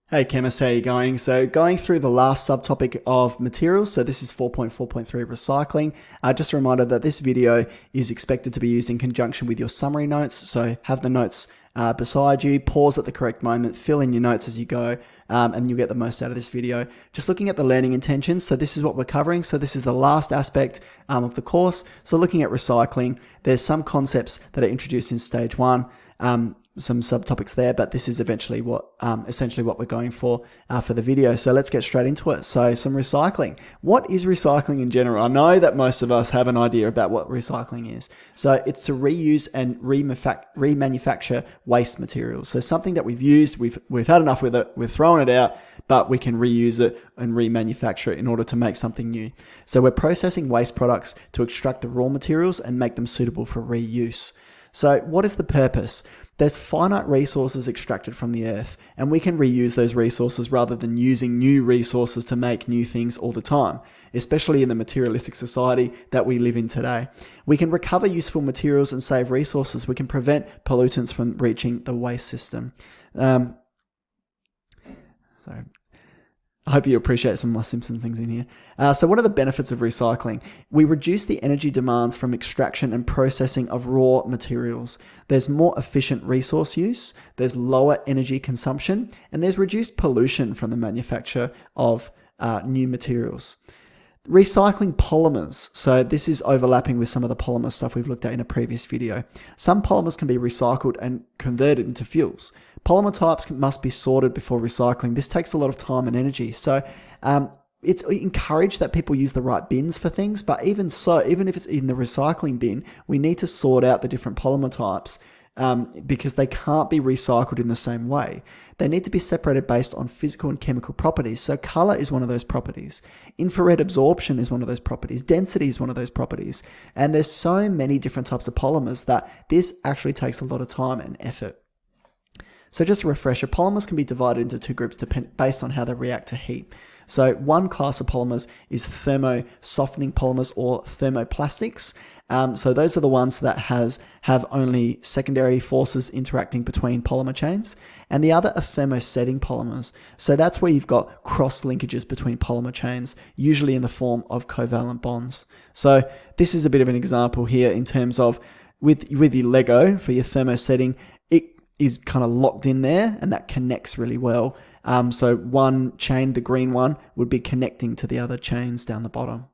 Hey chemists, how are you going? So going through the last subtopic of materials, so this is 4.4.3 recycling. Just a reminder that this video is expected to be used in conjunction with your summary notes. So have the notes beside you, pause at the correct moment, fill in your notes as you go, and you'll get the most out of this video. Just looking at the learning intentions, so this is what we're covering. So this is the last aspect of the course. So looking at recycling, there's some concepts that are introduced in stage one. Some subtopics there, but this is eventually essentially what we're going for the video. So let's get straight into it. So some recycling. What is recycling in general? I know that most of us have an idea about what recycling is. So it's to reuse and remanufacture waste materials. So something that we've used, we've had enough with it, we've thrown it out, but we can reuse it and remanufacture it in order to make something new. So we're processing waste products to extract the raw materials and make them suitable for reuse. So what is the purpose? There's finite resources extracted from the earth, and we can reuse those resources rather than using new resources to make new things all the time, especially in the materialistic society that we live in today. We can recover useful materials and save resources. We can prevent pollutants from reaching the waste system. I hope you appreciate some of my Simpsons things in here. So what are the benefits of recycling? We reduce the energy demands from extraction and processing of raw materials. There's more efficient resource use, there's lower energy consumption, and there's reduced pollution from the manufacture of new materials. Recycling polymers. So this is overlapping with some of the polymer stuff we've looked at in a previous video. Some polymers can be recycled and converted into fuels. Polymer types must be sorted before recycling. This takes a lot of time and energy. So it's encouraged that people use the right bins for things, but even so, even if it's in the recycling bin, we need to sort out the different polymer types because they can't be recycled in the same way. They need to be separated based on physical and chemical properties. So color is one of those properties. Infrared absorption is one of those properties. Density is one of those properties. And there's so many different types of polymers that this actually takes a lot of time and effort. So just a refresher, polymers can be divided into two groups based on how they react to heat. So one class of polymers is thermo-softening polymers or thermoplastics. So those are the ones that have only secondary forces interacting between polymer chains. And the other are thermosetting polymers. So that's where you've got cross linkages between polymer chains, usually in the form of covalent bonds. So this is a bit of an example here in terms of with your Lego for your thermosetting, it is kind of locked in there and that connects really well. So one chain, the green one, would be connecting to the other chains down the bottom.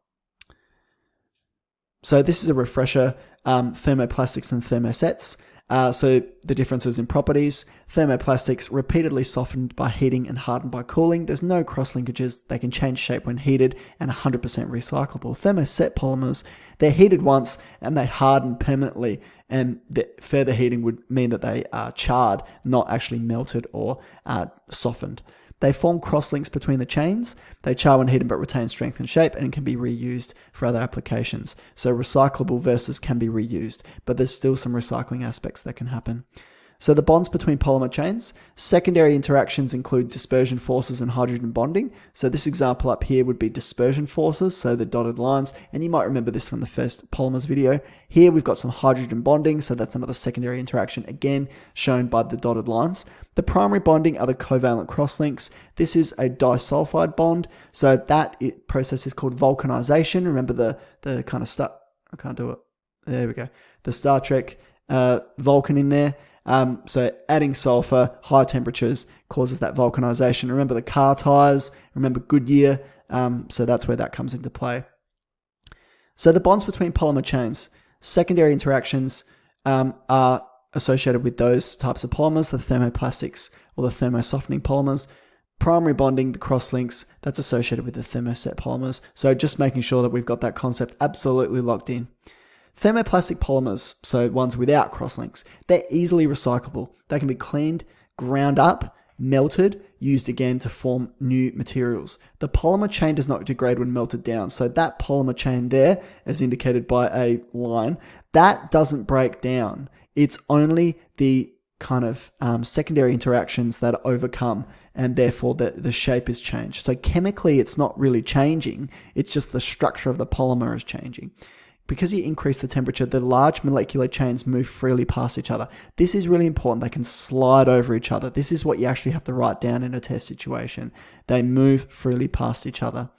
So this is a refresher, thermoplastics and thermosets. So the differences in properties, thermoplastics repeatedly softened by heating and hardened by cooling. There's no cross linkages. They can change shape when heated and 100% recyclable. Thermoset polymers, they're heated once and they harden permanently, and the further heating would mean that they are charred, not actually melted or softened. They form cross-links between the chains. They char when heated but retain strength and shape and can be reused for other applications. So recyclable versus can be reused, but there's still some recycling aspects that can happen. So the bonds between polymer chains, secondary interactions include dispersion forces and hydrogen bonding. So this example up here would be dispersion forces, so the dotted lines, and you might remember this from the first polymers video. Here we've got some hydrogen bonding, so that's another secondary interaction, again shown by the dotted lines. The primary bonding are the covalent crosslinks. This is a disulfide bond, so that process is called vulcanization. Remember the kind of I can't do it. There we go. The Star Trek Vulcan in there. So adding sulfur, high temperatures causes that vulcanization. Remember the car tires, remember Goodyear, so that's where that comes into play. So the bonds between polymer chains, secondary interactions are associated with those types of polymers, the thermoplastics or the thermosoftening polymers. Primary bonding, the crosslinks, that's associated with the thermoset polymers. So just making sure that we've got that concept absolutely locked in. Thermoplastic polymers, so ones without crosslinks, they're easily recyclable. They can be cleaned, ground up, melted, used again to form new materials. The polymer chain does not degrade when melted down. So that polymer chain there, as indicated by a line, that doesn't break down. It's only the kind of secondary interactions that are overcome, and therefore the shape is changed. So chemically, it's not really changing. It's just the structure of the polymer is changing. Because you increase the temperature, the large molecular chains move freely past each other. This is really important. They can slide over each other. This is what you actually have to write down in a test situation. They move freely past each other.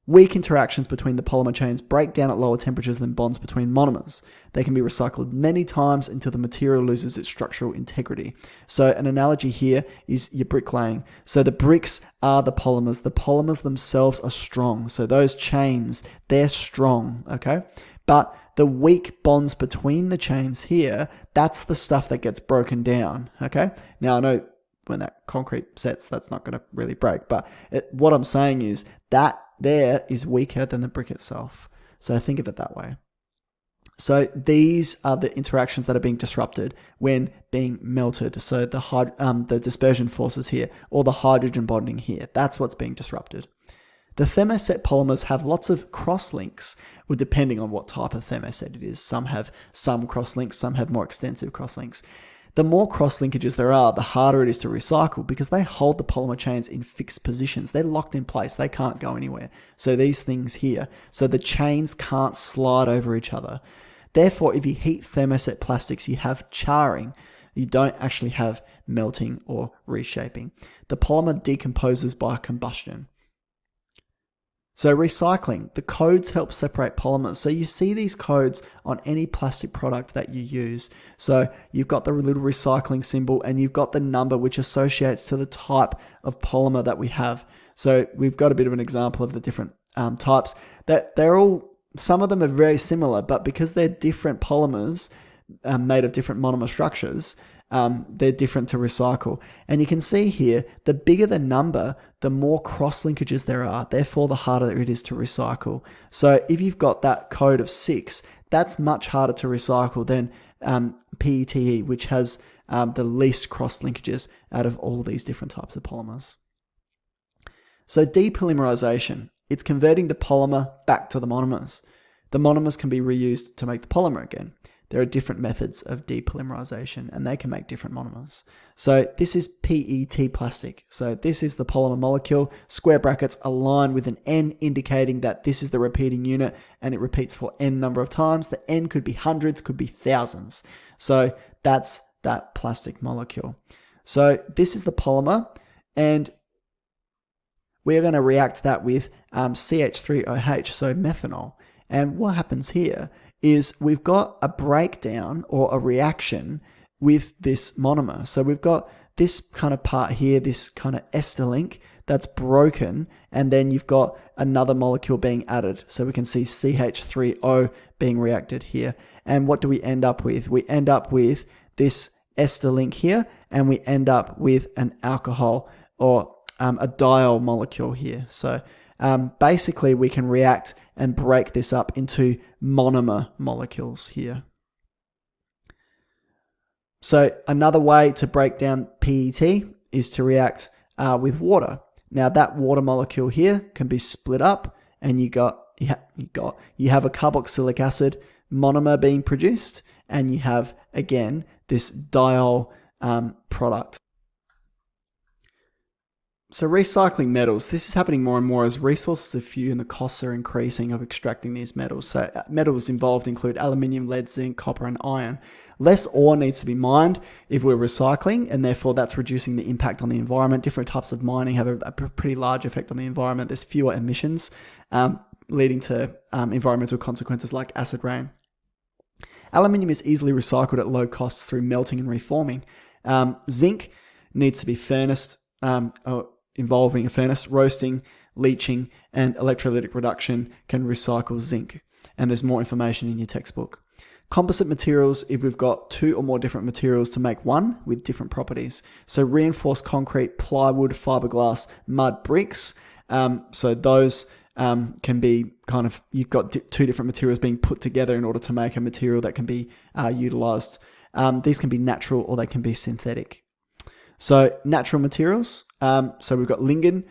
Weak interactions between the polymer chains break down at lower temperatures than bonds between monomers. They can be recycled many times until the material loses its structural integrity. So an analogy here is your bricklaying. So the bricks are the polymers. The polymers themselves are strong. So those chains, they're strong, okay? But the weak bonds between the chains here, that's the stuff that gets broken down, okay? Now I know when that concrete sets, that's not going to really break, but what I'm saying is that there is weaker than the brick itself. So think of it that way. So these are the interactions that are being disrupted when being melted. So the dispersion forces here, or the hydrogen bonding here, that's what's being disrupted. The thermoset polymers have lots of cross-links, well, depending on what type of thermoset it is. Some have some cross-links, some have more extensive cross-links. The more cross-linkages there are, the harder it is to recycle because they hold the polymer chains in fixed positions. They're locked in place. They can't go anywhere. So these things here, so the chains can't slide over each other. Therefore, if you heat thermoset plastics, you have charring. You don't actually have melting or reshaping. The polymer decomposes by combustion. So recycling, the codes help separate polymers. So you see these codes on any plastic product that you use. So you've got the little recycling symbol and you've got the number which associates to the type of polymer that we have. So we've got a bit of an example of the different types. That some of them are very similar, but because they're different polymers made of different monomer structures, they're different to recycle. And you can see here, the bigger the number, the more cross-linkages there are, therefore the harder it is to recycle. So if you've got that code of 6, that's much harder to recycle than PETE, which has the least cross-linkages out of all these different types of polymers. So depolymerization, it's converting the polymer back to the monomers. The monomers can be reused to make the polymer again. There are different methods of depolymerization and they can make different monomers. So this is PET plastic. So this is the polymer molecule, square brackets aligned with an N indicating that this is the repeating unit and it repeats for N number of times. The N could be hundreds, could be thousands. So that's that plastic molecule. So this is the polymer and we're going to react that with CH3OH, so methanol. And what happens here is we've got a breakdown or a reaction with this monomer. So we've got this kind of part here, this kind of ester link that's broken, and then you've got another molecule being added. So we can see CH3O being reacted here. And what do we end up with? We end up with this ester link here, and we end up with an alcohol or a diol molecule here. So basically we can react and break this up into monomer molecules here. So another way to break down PET is to react with water. Now that water molecule here can be split up and you have a carboxylic acid monomer being produced and you have again this diol product. So recycling metals, this is happening more and more as resources are few and the costs are increasing of extracting these metals. So metals involved include aluminium, lead, zinc, copper, and iron. Less ore needs to be mined if we're recycling, and therefore that's reducing the impact on the environment. Different types of mining have a pretty large effect on the environment. There's fewer emissions, leading to environmental consequences like acid rain. Aluminium is easily recycled at low costs through melting and reforming. Zinc needs to be furnaced, involving a furnace, roasting, leaching, and electrolytic reduction can recycle zinc. And there's more information in your textbook. Composite materials, if we've got 2 or more different materials to make one with different properties. So reinforced concrete, plywood, fiberglass, mud, bricks. So those can be kind of, you've got 2 different materials being put together in order to make a material that can be utilized. These can be natural or they can be synthetic. So natural materials, so we've got lignin,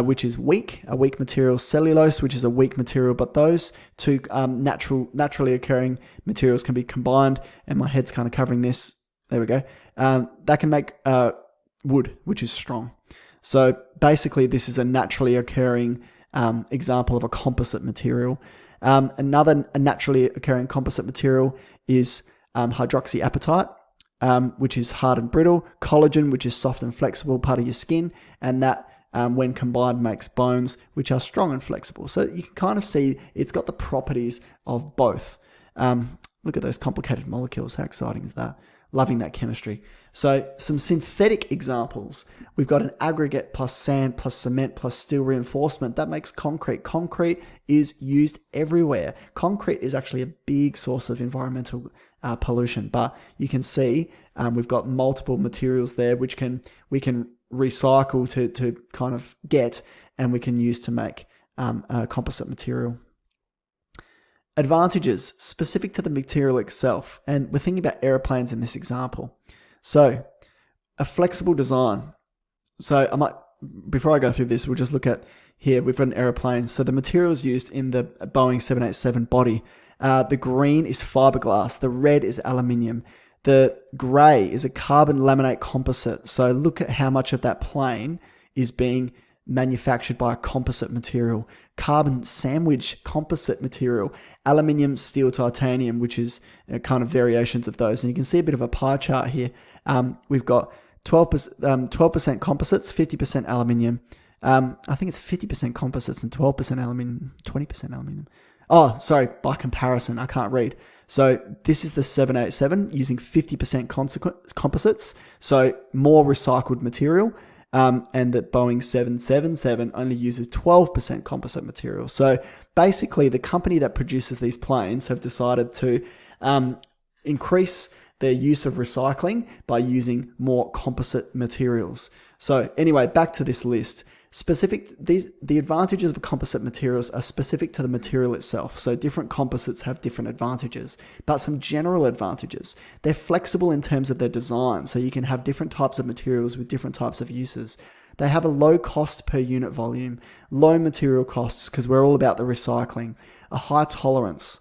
which is a weak material, cellulose, which is a weak material, but those 2 naturally occurring materials can be combined, and my head's kind of covering this, there we go, that can make wood, which is strong. So basically this is a naturally occurring example of a composite material. Another naturally occurring composite material is hydroxyapatite, which is hard and brittle, collagen, which is soft and flexible, part of your skin, and that when combined makes bones, which are strong and flexible. So you can kind of see it's got the properties of both. Look at those complicated molecules. How exciting is that? Loving that chemistry. So some synthetic examples. We've got an aggregate plus sand plus cement plus steel reinforcement. That makes concrete. Concrete is used everywhere. Concrete is actually a big source of environmental pollution, but you can see we've got multiple materials there which we can recycle to kind of get, and we can use to make a composite material. Advantages specific to the material itself, and we're thinking about airplanes in this example. So a flexible design. So before I go through this, we'll just look at here, we've got an airplane. So the materials used in the Boeing 787 body, the green is fiberglass, the red is aluminium, the gray is a carbon laminate composite. So look at how much of that plane is being manufactured by a composite material. Carbon sandwich composite material, aluminium, steel, titanium, which is kind of variations of those. And you can see a bit of a pie chart here. We've got 12% composites, 50% aluminium. I think it's 50% composites and 12% aluminium, 20% aluminium. Oh, sorry, by comparison, I can't read. So this is the 787 using 50% composites, so more recycled material. And that Boeing 777 only uses 12% composite material. So basically, the company that produces these planes have decided to increase their use of recycling by using more composite materials. So anyway, back to this list. The advantages of composite materials are specific to the material itself. So different composites have different advantages, but some general advantages. They're flexible in terms of their design. So you can have different types of materials with different types of uses. They have a low cost per unit volume, low material costs because we're all about the recycling, a high tolerance,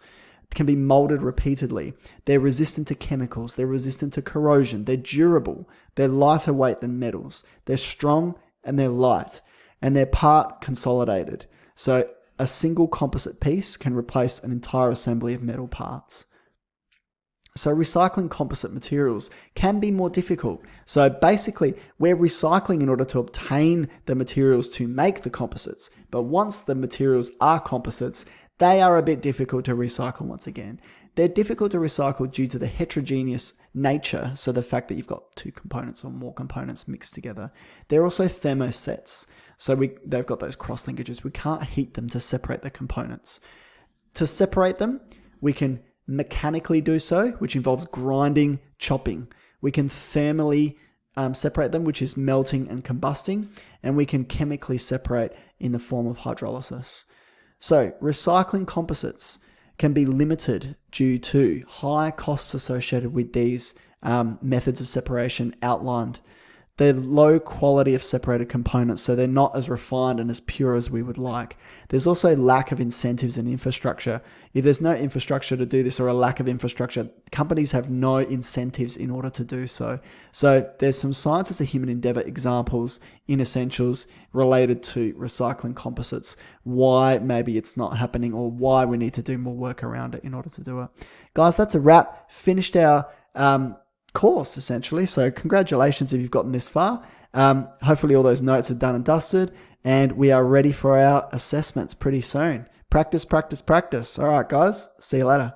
can be molded repeatedly. They're resistant to chemicals. They're resistant to corrosion. They're durable. They're lighter weight than metals. They're strong and they're light. And they're part consolidated. So a single composite piece can replace an entire assembly of metal parts. So recycling composite materials can be more difficult. So basically, we're recycling in order to obtain the materials to make the composites. But once the materials are composites, they are a bit difficult to recycle once again. They're difficult to recycle due to the heterogeneous nature, so the fact that you've got two components or more components mixed together. They're also thermosets. So they've got those cross linkages. We can't heat them to separate the components. To separate them, we can mechanically do so, which involves grinding, chopping. We can thermally separate them, which is melting and combusting. And we can chemically separate in the form of hydrolysis. So recycling composites can be limited due to high costs associated with these methods of separation outlined. They're low quality of separated components, so they're not as refined and as pure as we would like. There's also lack of incentives and infrastructure. If there's no infrastructure to do this or a lack of infrastructure, companies have no incentives in order to do so. So there's some science as a human endeavor examples in Essentials related to recycling composites, why maybe it's not happening or why we need to do more work around it in order to do it. Guys, that's a wrap. Finished our course essentially, so congratulations if you've gotten this far. Hopefully all those notes are done and dusted, and we are ready for our assessments pretty soon. Practice, practice, practice. All right guys, see you later.